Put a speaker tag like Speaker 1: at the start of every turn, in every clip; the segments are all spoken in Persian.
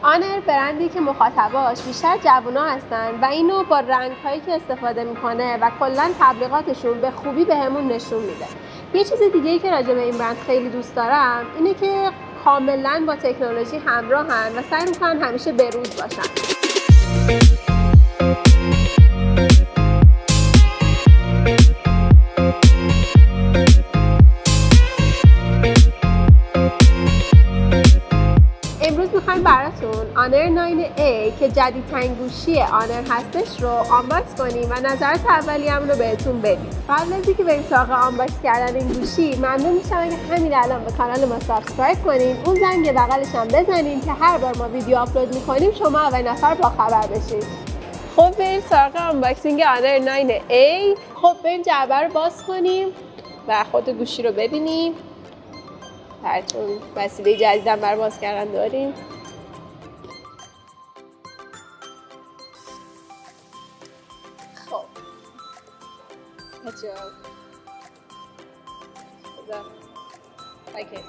Speaker 1: آنر برندی که مخاطباش بیشتر جوونا هستن و اینو با رنگ‌هایی که استفاده میکنه و کلاً تبلیغاتشون به خوبی بهمون نشون میده. یه چیز دیگه‌ای که راجع به این برند خیلی دوست دارم اینه که کاملاً با تکنولوژی همراهن و سعی میکنن همیشه بروز باشن. امروز میخوایم براتون آنر 9A که جدیدترین گوشی آنر هستش رو آنباکس کنیم و نظرات اولیه‌مون رو بهتون بدیم. قبل از اینکه بریم سراغ آنباکس کردن این گوشی، ممنون میشم اگه همین الان به کانال ما سابسکرایب کنین، اون زنگ بغلش هم بزنین که هر بار ما ویدیو آپلود میکنیم شما اولین نفر با خبر بشین. خب بریم سراغ آنباکسینگ آنر 9A. خب بریم جعبه رو باز کنیم و خود گوشی رو ببینیم. هرچون وسیله جدیدم برای باز کردن داریم. خب بچه‌ها اوکی.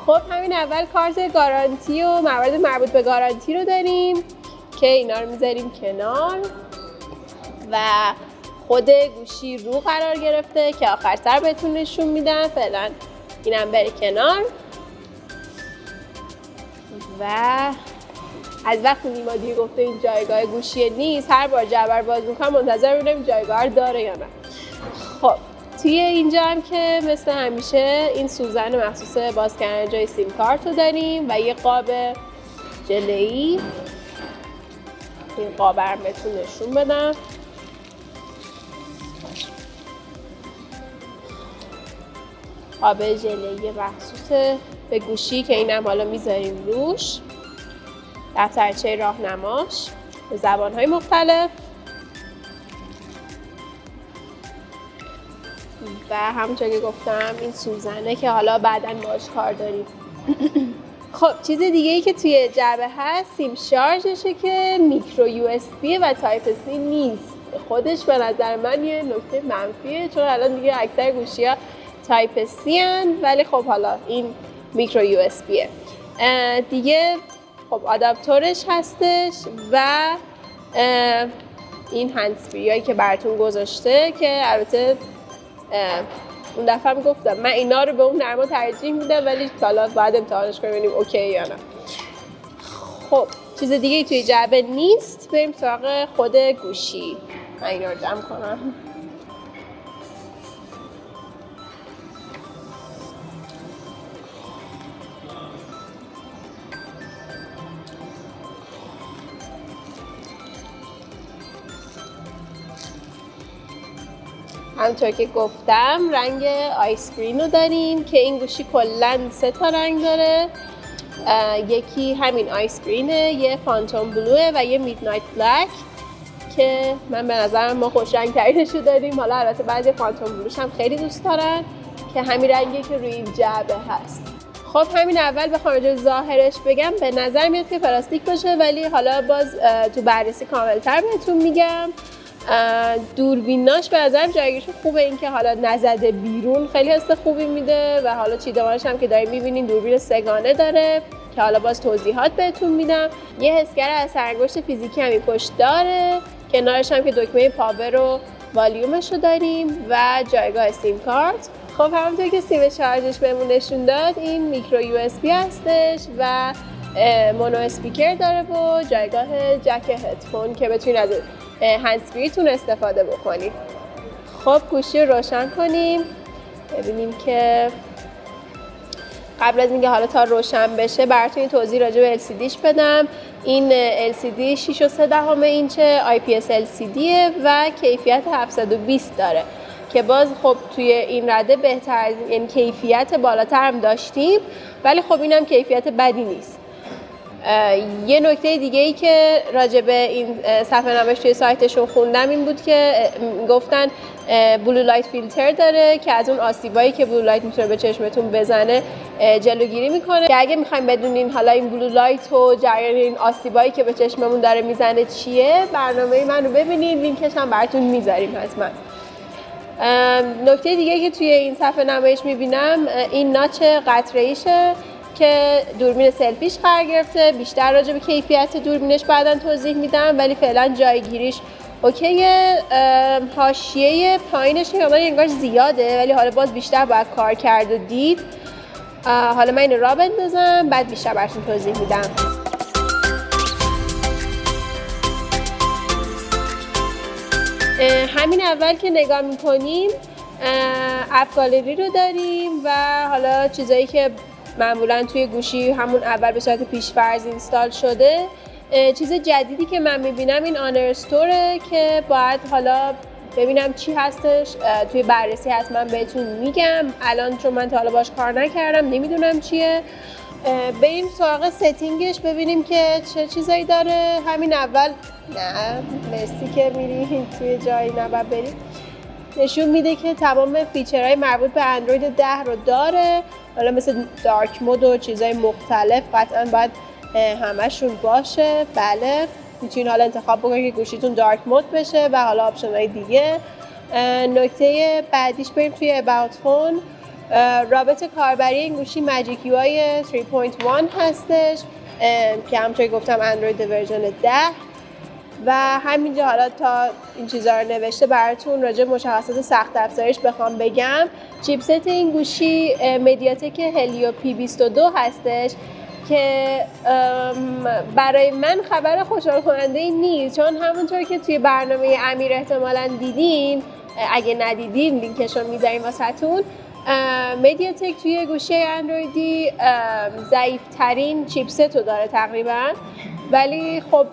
Speaker 1: خب همین اول کارت گارانتی و موارد مربوط به گارانتی رو داریم که اینا رو میذاریم کنار و خود گوشی رو قرار گرفته که آخر سر بهتون نشون میدم. فعلا اینم بره کنار و از وقتی نیما دیگه گفته این جایگاه گوشی نیست، هر بار جعبه باز میکنم منتظر ببینم جایگاه داره یا نه. خب توی اینجا هم که مثل همیشه این سوزن مخصوص باز کردن جای سیم کارت رو داریم و یه قاب ژله‌ای. این قاب رو بهتون نشون بدم. قاب ژله‌ای مخصوص به گوشی که اینم حالا میذاریم روش. دفترچه راهنماش به زبان‌های مختلف و همونطور که گفتم این سوزنه که حالا بعداً باهاش کار داریم. خب چیز دیگه ای که توی جعبه هست سیم شارژشه که میکرو یو اس بی و تایپ سی نیست. خودش به نظر من یه نکته منفیه چون الان دیگه اکثر گوشی‌ها تایپ سی هن، ولی خب حالا این میکرو یو اس بیه. دیگه خب آداپتورش هستش و این هندزفری هایی که براتون گذاشته که البته اون دفعه هم گفتم من اینا رو به اون نرما ترجیح میدم، ولی حالا باید امتحانش کنیم ببینیم اوکی یا نه. خب چیز دیگه ای توی جعبه نیست. بریم سراغ خود گوشی. من اینا رو جمع کنم. همونطور که گفتم رنگ آیس گرین رو داریم که این گوشی کلاً 3 تا رنگ داره. یکی همین آیس گرینه، یه فانتوم بلوه و یه میدنایت بلک که من به نظرم ما خوش رنگ ترینش رو داریم. حالا البته بعضی فانتوم بلوش هم خیلی دوست دارن که همین رنگی که روی این جعبه هست. خب همین اول بخوام راجع به ظاهرش بگم به نظر میاد که پلاستیک باشه، ولی حالا باز تو بررسی کاملتر بهتون میگم. دوربیناش به نظرم جایگیرش خوبه، این که حالا نزده بیرون خیلی حس خوبی میده و حالا چیدمانش هم که داریم میبینین دوربین سه‌گانه داره که حالا باز توضیحات بهتون میدم. یه حسگر اثرانگشت فیزیکی همین پشت داره، کنارش هم که دکمه پاور و والیومش رو داریم و جایگاه سیم کارت. خب همونطور که سیم شارژش بهمون نشون داد این میکرو یو اس بی هستش و مونو اسپیکر داره و جایگاه جک هدفون که بتونین از هندزفریتون استفاده بکنید. خب گوشی رو روشن کنیم ببینیم که قبل از اینکه حالا تا روشن بشه براتون توضیح راجع به LCDش بدم. این LCD 6.3 اینچه IPS LCD و کیفیت 720 داره که باز خب توی این رده بهتر، یعنی کیفیت بالاتر هم داشتیم ولی خب اینم کیفیت بدی نیست. یه نکته دیگه ای که راجع به این صفحه نوشت توی سایتشون خوندم این بود که گفتن بلو لایت فیلتر داره که از اون آسیبایی که بلو لایت میتونه به چشمتون بزنه جلوگیری میکنه که اگه میخوایم بدونین حالا این بلو لایت و جریان این آسیبایی که به چشممون داره میزنه چیه، برنامه من رو ببینید، لینکش هم براتون میذاریم حتما. نکته دیگه که توی این صفحه نمایش میبینم این ناچ قطره‌ایشه که دوربین سلفیش قرار گرفته. بیشتر راجع به کیفیت دوربینش بعداً توضیح میدم، ولی فعلا جایگیریش اوکیه. حاشیه پایینش انگار زیاده، ولی حالا باز بیشتر باید کار کرد و دید. حالا من این را بندازم بعد بیشتر براتون توضیح میدم. همین اول که نگاه میکنیم اپ گالری رو داریم و حالا چیزایی که معمولا توی گوشی همون اول به صورت پیش‌فرض اینستال شده. چیز جدیدی که من میبینم این آنر استوره که باید حالا ببینم چی هستش. توی بررسی حتما بهتون میگم. الان چون من تا حالا باش کار نکردم نمیدونم چیه. بریم سراغ ستینگش ببینیم که چه چیزایی داره. همین اول نه مرسی که میری توی جایی نباید بریم. نشون میده که تمام فیچرهای مربوط به اندروید 10 رو داره. حالا مثل دارک مود و چیزهای مختلف قطعا باید همشون باشه. بله میتونین حالا انتخاب بکنید که گوشیتون دارک مود بشه و حالا آپشن‌های دیگه. نکته بعدیش بریم توی About Phone. رابط کاربری این گوشی ماجیک یو آی 3.1 هستش که همونطور گفتم اندروید ورژن 10 و همینجا حالا تا این چیزا رو نوشته براتون راجع به مشخصات سخت افزاریش بخوام بگم. چیپست این گوشی مدیاتک هلیو P22 هستش که برای من خبر خوشحال کننده ای نیست، چون همونطور که توی برنامه امیر احتمالاً دیدین، اگه ندیدین لینکش رو میذاریم واسهتون. مدیاتک توی گوشی اندرویدی ضعیف‌ترین چیپست رو داره تقریبا، ولی خب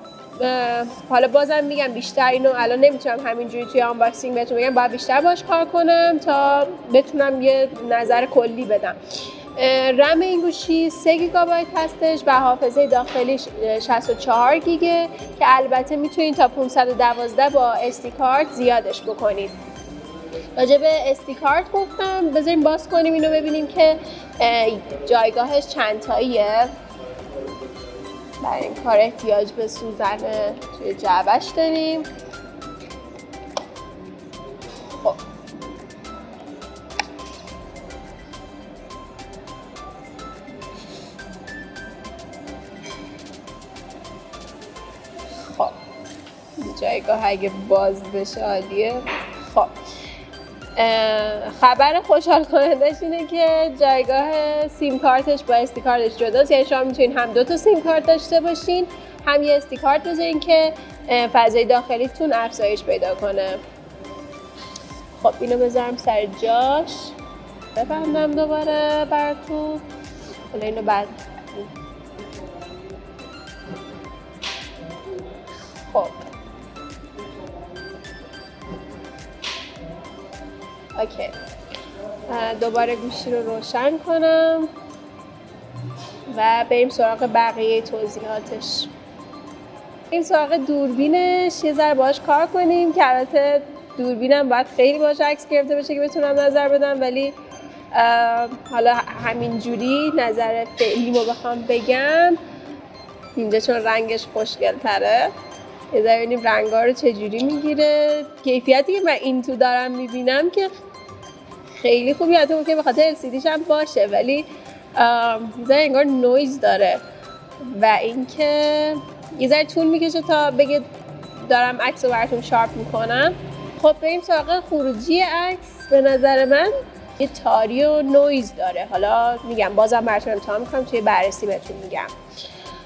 Speaker 1: حالا بازم میگم بیشتر اینو الان نمیتونم همینجوری توی آنباکسینگ بهتون بگم، باید بیشتر باش کار کنم تا بتونم یه نظر کلی بدم. رم این گوشی 3 گیگابایت هستش و حافظه داخلیش 64 گیگه که البته میتونید تا 512 با SD کارت زیادش بکنید. راجع به SD کارت گفتم، بذاریم باز کنیم اینو ببینیم که جایگاهش چند تاییه. برای این کار احتیاج به سوزن توی جعبش داریم. خب جایگاه اگه باز بشه عالیه. خب خبر خوشحال کنندش اینه که جایگاه سیم کارتش با استی کارتش جداست، یعنی شما میتونین هم 2 تا سیم کارت داشته باشین هم یه استی کارت بذارین که فضای داخلیتون افزایش پیدا کنه. خب اینو بذارم سر جاش، ببندم دوباره براتون. حالا اینو بعد خب اوکی، دوباره گوشی رو روشن کنم و بریم سراغ بقیه توضیحاتش. بریم سراغ دوربینش، یه ذره باهاش کار کنیم که البته دوربینم باید خیلی باهاش عکس گرفته بشه که بتونم نظر بدم، ولی حالا همینجوری نظر فعلیمو بخوام بگم اینجا چون رنگش خوشگل تره. یه ذره ببینیم رنگا رو چجوری میگیره. کیفیتی که من این تو دارم میبینم که خیلی خوبی، حتی ممکنه به خاطر LCDش هم باشه، ولی یه ذره انگار نویز داره و اینکه یه ذره طول میکشه تا بگه دارم عکس رو براتون شارپ میکنم. خب بریم سراغ خروجی عکس. به نظر من یه تاری و نویز داره. حالا میگم بازم براتون امتحان میکنم توی بررسی بهتون میگم.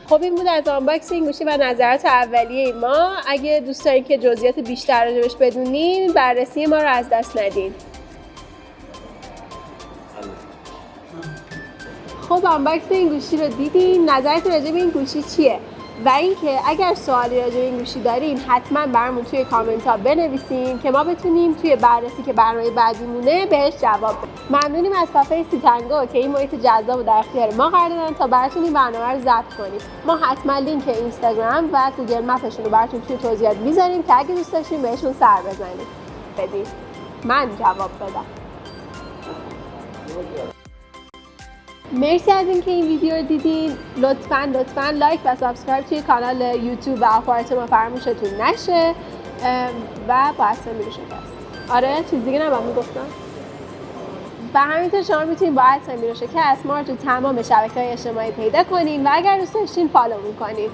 Speaker 1: خب این بود از آنباکسینگ گوشی و نظرات اولیه ما. اگه دوست دارین که جزئیات بیشتر راجعش بدونین، بررسی ما رو از دست ندین. خب آنباکس این گوشی رو دیدین، نظرتون راجع به این گوشی چیه؟ و اینکه اگر سوالی راجع به این گوشی دارین حتما برامون توی کامنت ها بنویسین که ما بتونیم توی بررسی که برنامه بعدی مونه بهش جواب بدیم. ممنونیم از کافه سیتنگو که این محیط جذاب و در اختیار ما قرار دادن تا براتون این برنامه رو ضبط کنیم. ما حتما لینک اینستاگرام و گوگل مپشون رو براتون توی توضیحات میذاریم که اگه دوست داشتین بهشون سر بزنید. بدید من جواب بدم. مرسی از اینکه این ویدیو رو دیدین. لطفاً لایک و سابسکرایب توی کانال یوتیوب و آپارات ما فراموشتون نشه و با اصلا میرشون آره چیز دیگه نباید میگفتم. و همینطور شما میتونید با @سمیرا شکست ما رو تو تمام شبکه‌های اجتماعی پیدا کنین و اگر دوست داشتین فالو کنین.